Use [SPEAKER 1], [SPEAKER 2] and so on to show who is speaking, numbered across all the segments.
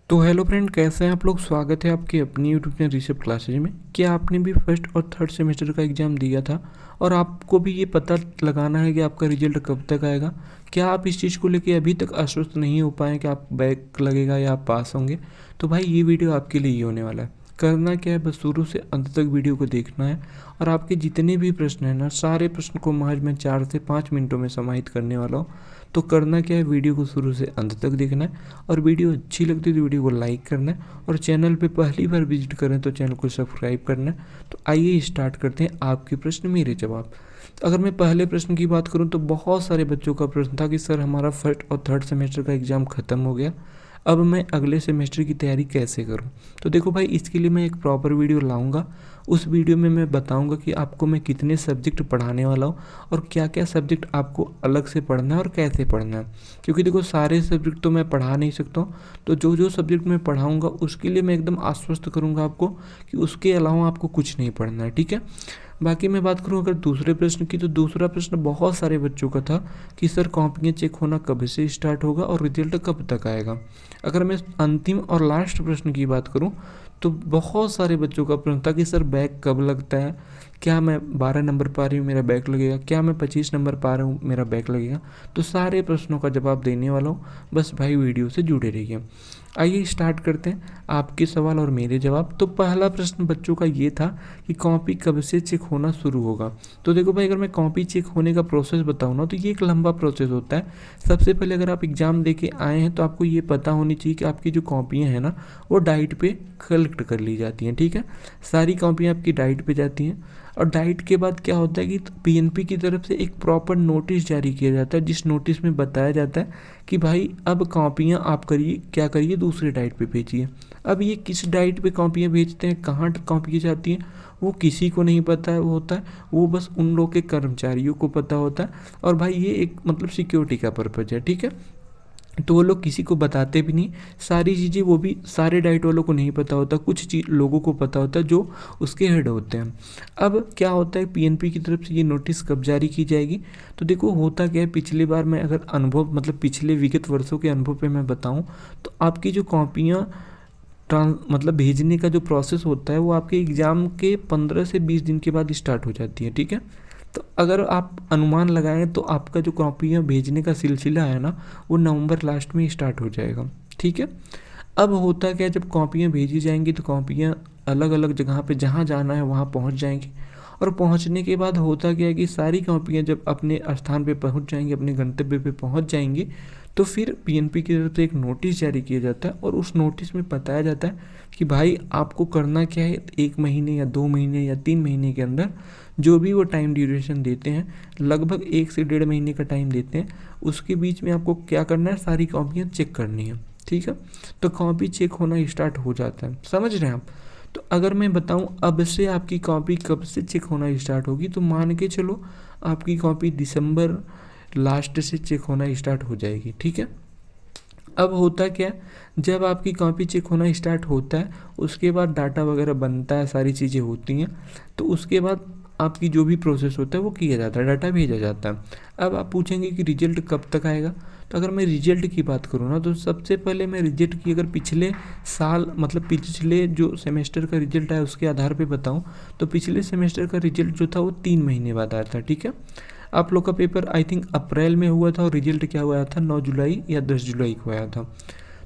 [SPEAKER 1] तो hello friend, कैसे हैं आप लोग। स्वागत है आपके अपनी यूट्यूब चैनल ऋषभ क्लासेज में। क्या आपने भी फर्स्ट और थर्ड सेमेस्टर का एग्ज़ाम दिया था और आपको भी ये पता लगाना है कि आपका रिजल्ट कब तक आएगा। क्या आप इस चीज़ को लेके अभी तक आश्वस्त नहीं हो पाए कि आप बैक लगेगा या आप पास होंगे। तो भाई ये वीडियो आपके लिए ही होने वाला है। करना क्या है, बस शुरू से अंत तक वीडियो को देखना है और आपके जितने भी प्रश्न हैं ना, सारे प्रश्न को महज मैं 4 से 5 मिनटों में समाहित करने वाला हूँ। तो करना क्या है, वीडियो को शुरू से अंत तक देखना है और वीडियो अच्छी लगती है तो वीडियो को लाइक करना है और चैनल पे पहली बार विजिट करें तो चैनल को सब्सक्राइब करना है। तो आइए स्टार्ट करते हैं आपके प्रश्न मेरे जवाब। तो अगर मैं पहले प्रश्न की बात करूं तो बहुत सारे बच्चों का प्रश्न था कि सर हमारा फर्स्ट और थर्ड सेमेस्टर का एग्ज़ाम ख़त्म हो गया, अब मैं अगले सेमेस्टर की तैयारी कैसे करूं। तो देखो भाई, इसके लिए मैं एक प्रॉपर वीडियो लाऊंगा। उस वीडियो में मैं बताऊंगा कि आपको मैं कितने सब्जेक्ट पढ़ाने वाला हूँ और क्या क्या सब्जेक्ट आपको अलग से पढ़ना है और कैसे पढ़ना है। क्योंकि देखो, सारे सब्जेक्ट तो मैं पढ़ा नहीं सकता हूँ, तो जो जो सब्जेक्ट मैं पढ़ाऊँगा उसके लिए मैं एकदम आश्वस्त करूँगा आपको कि उसके अलावा आपको कुछ नहीं पढ़ना है, ठीक है। बाकी मैं बात करूँ अगर दूसरे प्रश्न की, तो दूसरा प्रश्न बहुत सारे बच्चों का था कि सर कॉपियाँ चेक होना कब से स्टार्ट होगा और रिजल्ट कब तक आएगा। अगर मैं अंतिम और लास्ट प्रश्न की बात करूँ तो बहुत सारे बच्चों का प्रश्न था कि सर बैक कब लगता है, क्या मैं 12 नंबर पा रही हूँ मेरा बैक लगेगा, क्या मैं 25 नंबर पा रहा हूँ मेरा बैक लगेगा। तो सारे प्रश्नों का जवाब देने वाला हूँ, बस भाई वीडियो से जुड़े रहिए। आइए स्टार्ट करते हैं आपके सवाल और मेरे जवाब। तो पहला प्रश्न बच्चों का ये था कि कॉपी कब से चेक होना शुरू होगा। तो देखो भाई, अगर मैं कॉपी चेक होने का प्रोसेस बताऊँ ना, तो ये एक लंबा प्रोसेस होता है। सबसे पहले अगर आप एग्ज़ाम दे के आए हैं तो आपको ये पता होनी चाहिए कि आपकी जो कॉपियाँ हैं ना, वो डाइट पे कलेक्ट कर ली जाती हैं, ठीक है। सारी कॉपियाँ आपकी डाइट पे जाती हैं और डाइट के बाद क्या होता है कि पीएनपी की तरफ से एक प्रॉपर नोटिस जारी किया जाता है, जिस नोटिस में बताया जाता है कि भाई अब कॉपियाँ आप करिए, क्या करिए, दूसरे डाइट पे भेजिए। अब ये किस डाइट पे कॉपियाँ भेजते हैं, कहाँ कॉपियाँ जाती हैं, वो किसी को नहीं पता है, वो होता है वो बस उन लोग के कर्मचारियों को पता होता है। और भाई ये एक मतलब सिक्योरिटी का पर्पज़ है, ठीक है। तो वो लोग किसी को बताते भी नहीं, सारी चीज़ें वो भी सारे डाइट वालों को नहीं पता होता, कुछ चीज लोगों को पता होता है जो उसके हेड होते हैं। अब क्या होता है, पीएनपी की तरफ से ये नोटिस कब जारी की जाएगी। तो देखो होता क्या है, पिछली बार मैं अगर अनुभव मतलब पिछले विगत वर्षों के अनुभव पे मैं बताऊं, तो आपकी जो कॉपियाँ मतलब भेजने का जो प्रोसेस होता है वो आपके एग्ज़ाम के 15 से 20 दिन के बाद स्टार्ट हो जाती है, ठीक है। तो अगर आप अनुमान लगाएं तो आपका जो कॉपियाँ भेजने का सिलसिला है ना, वो नवंबर लास्ट में स्टार्ट हो जाएगा, ठीक है। अब होता क्या है, जब कॉपियाँ भेजी जाएंगी तो कॉपियाँ अलग अलग जगह पे जहाँ जाना है वहाँ पहुँच जाएंगी। और पहुँचने के बाद होता क्या है कि सारी कॉपियाँ जब अपने स्थान पे पहुँच जाएंगी, अपने गंतव्य पे पहुँच जाएंगी, तो फिर पीएनपी की तरफ से एक नोटिस जारी किया जाता है और उस नोटिस में बताया जाता है कि भाई आपको करना क्या है, 1 महीने या 2 महीने या 3 महीने के अंदर जो भी वो टाइम ड्यूरेशन देते हैं, लगभग 1 से 1.5 महीने का टाइम देते हैं, उसके बीच में आपको क्या करना है, सारी कॉपियाँ चेक करनी है, ठीक है। तो कॉपी चेक होना स्टार्ट हो जाता है, समझ रहे हैं आप। तो अगर मैं बताऊं अब से आपकी कॉपी कब से चेक होना स्टार्ट होगी, तो मान के चलो आपकी कॉपी दिसंबर लास्ट से चेक होना स्टार्ट हो जाएगी, ठीक है। अब होता क्या है, जब आपकी कॉपी चेक होना स्टार्ट होता है उसके बाद डाटा वगैरह बनता है, सारी चीज़ें होती हैं, तो उसके बाद आपकी जो भी प्रोसेस होता है वो किया जाता है, डाटा भेजा जाता है। अब आप पूछेंगे कि रिजल्ट कब तक आएगा। तो अगर मैं रिजल्ट की बात करूँ ना, तो सबसे पहले मैं रिजल्ट की अगर पिछले साल मतलब पिछले जो सेमेस्टर का रिजल्ट आया उसके आधार पे बताऊँ, तो पिछले सेमेस्टर का रिजल्ट जो था वो 3 महीने बाद आया था, ठीक है। आप लोग का पेपर आई थिंक अप्रैल में हुआ था और रिजल्ट क्या हुआ था, 9 जुलाई या 10 जुलाई को आया था।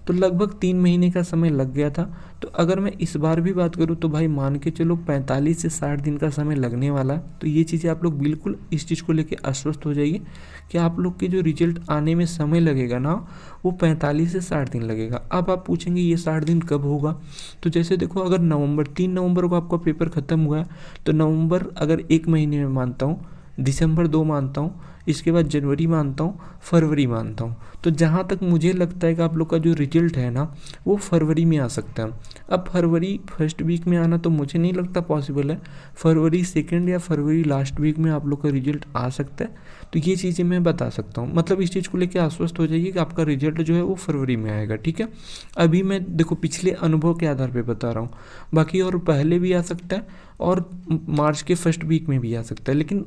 [SPEAKER 1] तो लगभग 3 महीने का समय लग गया था। तो अगर मैं इस बार भी बात करूँ तो भाई मान के चलो 45 से 60 दिन का समय लगने वाला है। तो ये चीज़ें आप लोग बिल्कुल इस चीज़ को लेके आश्वस्त हो जाइए कि आप लोग के जो रिजल्ट आने में समय लगेगा ना, वो 45 से 60 दिन लगेगा। अब आप पूछेंगे ये 60 दिन कब होगा। तो जैसे देखो, अगर 3 नवंबर को आपका पेपर ख़त्म हुआ है, तो नवंबर अगर 1 महीने में मानता हूँ, दिसंबर 2 मानता हूँ, इसके बाद जनवरी मानता हूँ, फरवरी मानता हूँ। तो जहाँ तक मुझे लगता है कि आप लोग का जो रिजल्ट है ना, वो फरवरी में आ सकता है। अब फरवरी फर्स्ट वीक में आना तो मुझे नहीं लगता पॉसिबल है, फरवरी सेकंड या फरवरी लास्ट वीक में आप लोग का रिजल्ट आ सकता है। तो ये चीज़ें मैं बता सकता हूँ, मतलब इस चीज़ को लेकर आश्वस्त हो जाइए कि आपका रिजल्ट जो है वो फरवरी में आएगा, ठीक है। अभी मैं देखो पिछले अनुभव के आधार पर बता रहा हूँ, बाकी और पहले भी आ सकता है और मार्च के फर्स्ट वीक में भी आ सकता है, लेकिन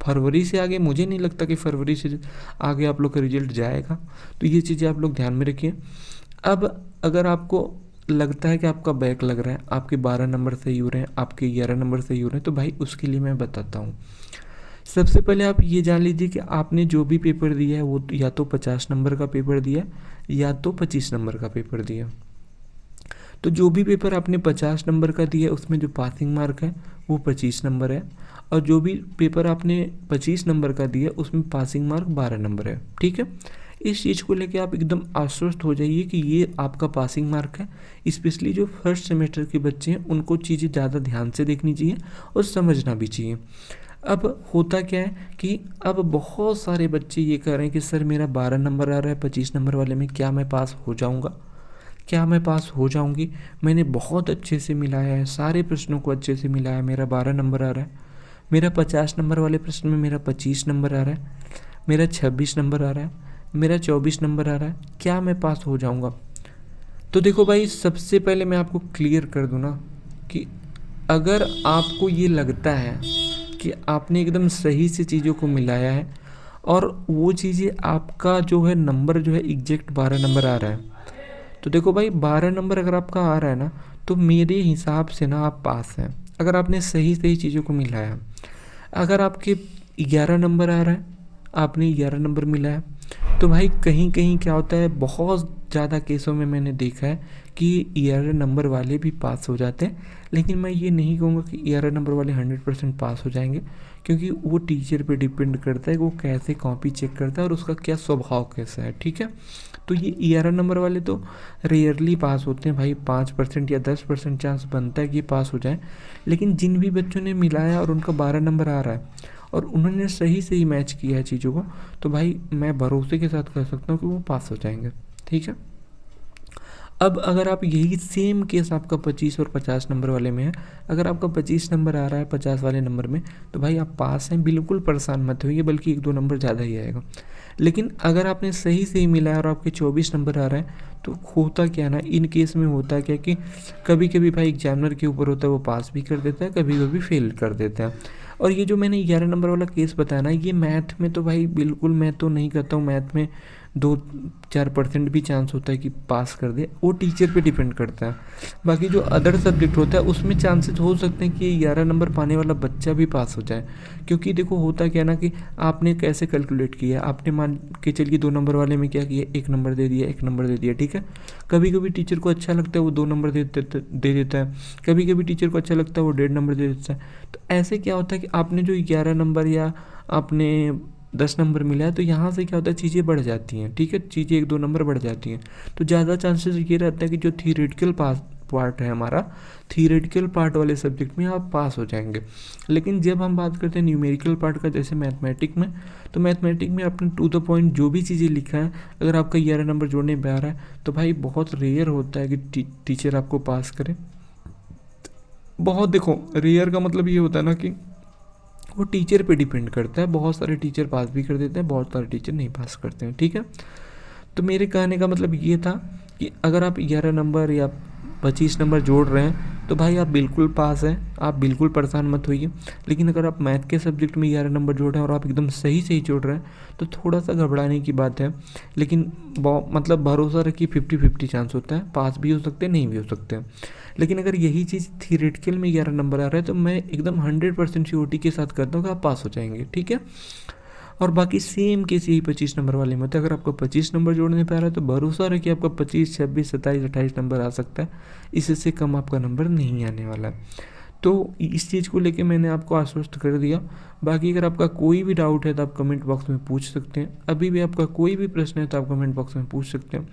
[SPEAKER 1] फरवरी से आगे मुझे नहीं लगता कि फरवरी से आगे आप लोग का रिजल्ट जाएगा। तो ये चीज़ें आप लोग ध्यान में रखिए। अब अगर आपको लगता है कि आपका बैक लग रहा है, आपके 12 नंबर सही हो रहे हैं, आपके 11 नंबर सही हो रहे हैं, तो भाई उसके लिए मैं बताता हूँ। सबसे पहले आप ये जान लीजिए कि आपने जो भी पेपर दिया है वो या तो 50 नंबर का पेपर दिया है या तो 25 नंबर का पेपर दिया। तो जो भी पेपर आपने 50 नंबर का दिया है उसमें जो पासिंग मार्क है वो 25 नंबर है, और जो भी पेपर आपने 25 नंबर का दिया उसमें पासिंग मार्क 12 नंबर है। ठीक है, इस चीज़ को लेके आप एकदम आश्वस्त हो जाइए कि ये आपका पासिंग मार्क है। स्पेशली जो फर्स्ट सेमेस्टर के बच्चे हैं उनको चीज़ें ज़्यादा ध्यान से देखनी चाहिए और समझना भी चाहिए। अब होता क्या है कि अब बहुत सारे बच्चे ये कह रहे हैं कि सर मेरा 12 नंबर आ रहा है 25 नंबर वाले में, क्या मैं पास हो जाऊंगा, क्या मैं पास हो जाऊंगी? मैंने बहुत अच्छे से मिलाया है, सारे प्रश्नों को अच्छे से मिलाया, मेरा 12 नंबर आ रहा है, मेरा 50 नंबर वाले प्रश्न में मेरा 25 नंबर आ रहा है, मेरा 26 नंबर आ रहा है, मेरा 24 नंबर आ रहा है, क्या मैं पास हो जाऊंगा? तो देखो भाई, सबसे पहले मैं आपको क्लियर कर दूँ ना कि अगर आपको ये लगता है कि आपने एकदम सही से चीज़ों को मिलाया है और वो चीज़ें आपका जो है नंबर जो है एग्जैक्ट 12 नंबर आ रहा है, तो देखो भाई 12 नंबर अगर आपका आ रहा है ना, तो मेरे हिसाब से ना आप पास हैं, अगर आपने सही सही चीज़ों को मिलाया। अगर आपके 11 नंबर आ रहा है, आपने 11 नंबर मिला है, तो भाई कहीं कहीं क्या होता है, बहुत ज़्यादा केसों में मैंने देखा है कि 11 नंबर वाले भी पास हो जाते हैं। लेकिन मैं ये नहीं कहूँगा कि 11 नंबर वाले 100% पास हो जाएंगे, क्योंकि वो टीचर पे डिपेंड करता है कि वो कैसे कॉपी चेक करता है और उसका क्या स्वभाव कैसा है। ठीक है, तो ये 11 नंबर वाले तो रेयरली पास होते हैं भाई, 5% या 10% चांस बनता है कि पास हो जाए। लेकिन जिन भी बच्चों ने मिलाया और उनका 12 नंबर आ रहा है और उन्होंने सही सही मैच किया है चीज़ों को, तो भाई मैं भरोसे के साथ कह सकता हूँ कि वो पास हो जाएंगे। ठीक है, अब अगर आप यही सेम केस आपका 25 और 50 नंबर वाले में है, अगर आपका 25 नंबर आ रहा है 50 वाले नंबर में, तो भाई आप पास हैं, बिल्कुल परेशान मत होइए, बल्कि 1-2 नंबर ज़्यादा ही आएगा। लेकिन अगर आपने सही सही मिलाया और आपके 24 नंबर आ रहे हैं, तो होता क्या है ना, इन केस में होता क्या कि कभी कभी भाई एग्जामिनर के ऊपर होता है, वो पास भी कर देता है, कभी कभी फेल कर देता है। और ये जो मैंने 11 नंबर वाला केस बताया ना, ये मैथ में तो भाई बिल्कुल मैं तो नहीं करता हूँ, मैथ में 2-4% भी चांस होता है कि पास कर दे, वो टीचर पे डिपेंड करता है। बाकी जो अदर सब्जेक्ट होता है उसमें चांसेस हो सकते हैं कि 11 नंबर पाने वाला बच्चा भी पास हो जाए। क्योंकि देखो होता क्या ना कि आपने कैसे कैलकुलेट किया, आपने मान के चलिए 2 नंबर वाले में क्या किया, 1 नंबर दे दिया, 1 नंबर दे दिया। ठीक है, कभी कभी टीचर को अच्छा लगता है वो 2 नंबर दे देता है, कभी कभी टीचर को अच्छा लगता है वो 1.5 नंबर दे देता है। तो ऐसे क्या होता है कि आपने जो 11 नंबर या आपने 10 नंबर मिला है, तो यहाँ से क्या होता है, चीज़ें बढ़ जाती हैं। ठीक है, चीज़ें 1-2 नंबर बढ़ जाती हैं, तो ज़्यादा चांसेस ये रहता है कि जो थियोरेटिकल पार्ट है हमारा, थियोरेटिकल पार्ट वाले सब्जेक्ट में आप पास हो जाएंगे। लेकिन जब हम बात करते हैं न्यूमेरिकल पार्ट का, जैसे मैथमेटिक में, तो मैथमेटिक में आपने टू द पॉइंट जो भी चीज़ें लिखा है, अगर आपका 11 नंबर जोड़ने पे आ रहा है, तो भाई बहुत रेयर होता है कि टीचर आपको पास करे। बहुत, देखो रेयर का मतलब ये होता है ना कि वो टीचर पे डिपेंड करता है, बहुत सारे टीचर पास भी कर देते हैं, बहुत सारे टीचर नहीं पास करते हैं। ठीक है, तो मेरे कहने का मतलब ये था कि अगर आप 11 नंबर या 25 नंबर जोड़ रहे हैं, तो भाई आप बिल्कुल पास हैं, आप बिल्कुल परेशान मत होइए। लेकिन अगर आप मैथ के सब्जेक्ट में 11 नंबर जोड़ रहे हैं और आप एकदम सही सही जोड़ रहे हैं, तो थोड़ा सा घबराने की बात है। लेकिन मतलब भरोसा रखिए, 50-50 चांस होता है, पास भी हो सकते हैं, नहीं भी हो सकते हैं। लेकिन अगर यही चीज़ थियोरेटिकल में 11 नंबर आ रहा है, तो मैं एकदम 100% श्योरिटी के साथ करता हूँ कि आप पास हो जाएंगे। ठीक है, और बाकी सेम केस यही 25 नंबर वाले में होता है। अगर आपको 25 नंबर जोड़ने पे आ रहा है, तो भरोसा रखिए आपका 25, 26, 27, 28 नंबर आ सकता है, इससे कम आपका नंबर नहीं आने वाला है। तो इस चीज़ को लेके मैंने आपको आश्वस्त कर दिया। बाकी अगर आपका कोई भी डाउट है तो आप कमेंट बॉक्स में पूछ सकते हैं, अभी भी आपका कोई भी प्रश्न है तो आप कमेंट बॉक्स में पूछ सकते हैं।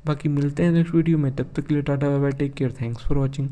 [SPEAKER 1] बाकी मिलते हैं नेक्स्ट वीडियो में, तब तक के लिए tata bye bye, take care, thanks for watching.